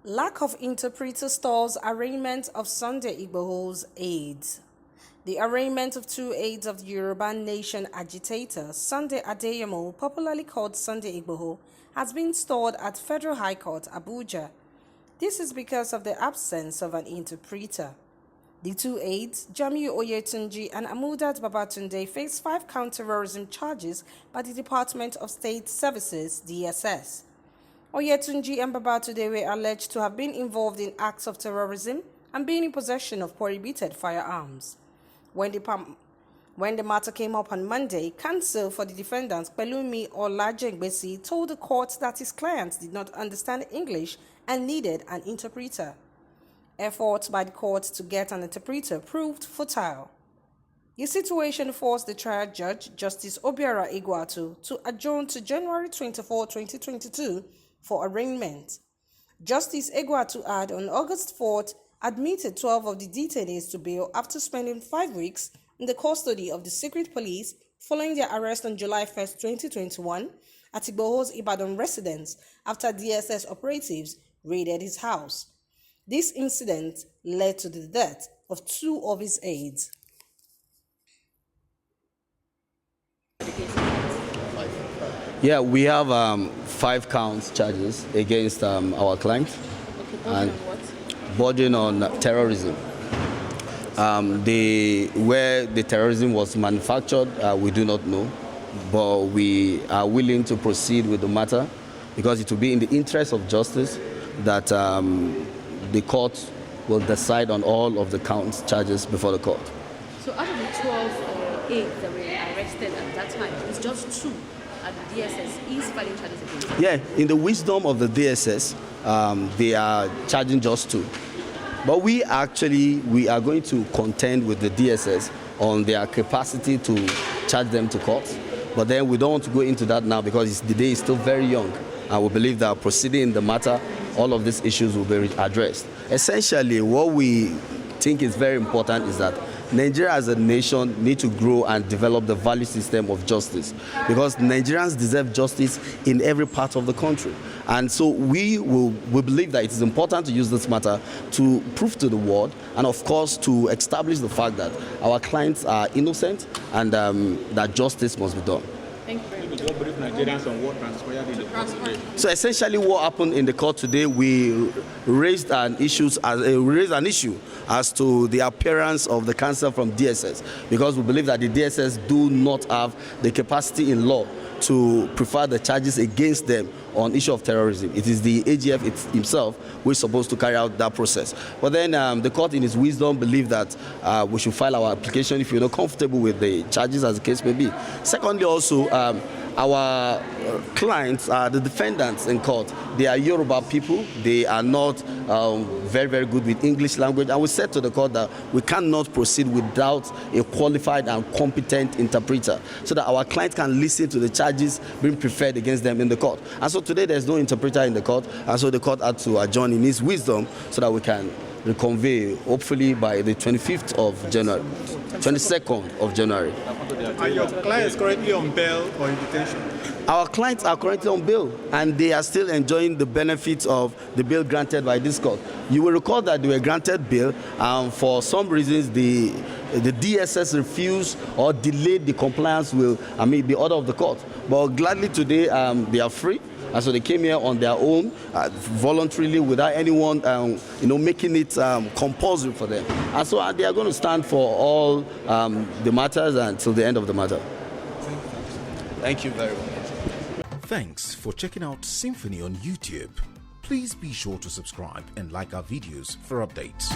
Lack of interpreter stalls arraignment of Sunday Igboho's aides. The arraignment of two aides of the Yoruba Nation agitator, Sunday Adeyemo, popularly called Sunday Igboho, has been stalled at Federal High Court, Abuja. This is because of the absence of an interpreter. The two aides, Jamiu Oyetunji and Amudat Babatunde, face 5 counter-terrorism charges by the Department of State Services, DSS. Oyetunji and Babatunde were alleged to have been involved in acts of terrorism and being in possession of prohibited firearms. When the matter came up on Monday, counsel for the defendants, Pelumi Olajengbesi, told the court that his clients did not understand English and needed an interpreter. Efforts by the court to get an interpreter proved futile. The situation forced the trial judge, Justice Obiora Igwatu, to adjourn to January 24, 2022 for arraignment. Justice Igwatu had, on August 4th, admitted 12 of the detainees to bail after spending 5 weeks in the custody of the secret police following their arrest on July 1, 2021 at Igboho's Ibadan residence after DSS operatives raided his house. This incident led to the death of 2 of his aides. Yeah, we have 5 counts charges against our client. Okay, bordering on terrorism. Where the terrorism was manufactured, we do not know, but we are willing to proceed with the matter because it will be in the interest of justice that the court will decide on all of the counts charges before the court. So out of the 12 aides that were arrested at that time, it's just 2 at the DSS is filing charges against them? Yeah, in the wisdom of the DSS, they are charging just 2. But we are going to contend with the DSS on their capacity to charge them to court. But then we don't want to go into that now because the day is still very young. And we believe that proceeding in the matter, all of these issues will be addressed. Essentially, what we think is very important is that Nigeria as a nation need to grow and develop the value system of justice because Nigerians deserve justice in every part of the country. And so we believe that it is important to use this matter to prove to the world and of course to establish the fact that our clients are innocent and that justice must be done. Thank you very much. Nigerians on what transpired in the court today. So essentially what happened in the court today, we raised an issue as to the appearance of the counsel from DSS because we believe that the DSS do not have the capacity in law to prefer the charges against them on issue of terrorism. It is the AGF himself who is supposed to carry out that process. But then the court in its wisdom believed that we should file our application if you're not comfortable with the charges as the case may be. Secondly also, our clients are the defendants in court. They are Yoruba people. They are not very, very good with English language. And we said to the court that we cannot proceed without a qualified and competent interpreter so that our client can listen to the charges being preferred against them in the court. And so today there's no interpreter in the court. And so the court had to adjourn in its wisdom so that we can reconvene hopefully by the 25th of January, 22nd of January. Are your clients currently on bail or in detention? Our clients are currently on bail and they are still enjoying the benefits of the bail granted by this court. You will recall that they were granted bail and for some reasons the DSS refused or delayed the compliance with the order of the court. But gladly today they are free. And so they came here on their own, voluntarily, without anyone, making it compulsory for them. And so they are going to stand for all the matters until the end of the matter. Thank you very much. Thanks for checking out SYMFONI on YouTube. Please be sure to subscribe and like our videos for updates.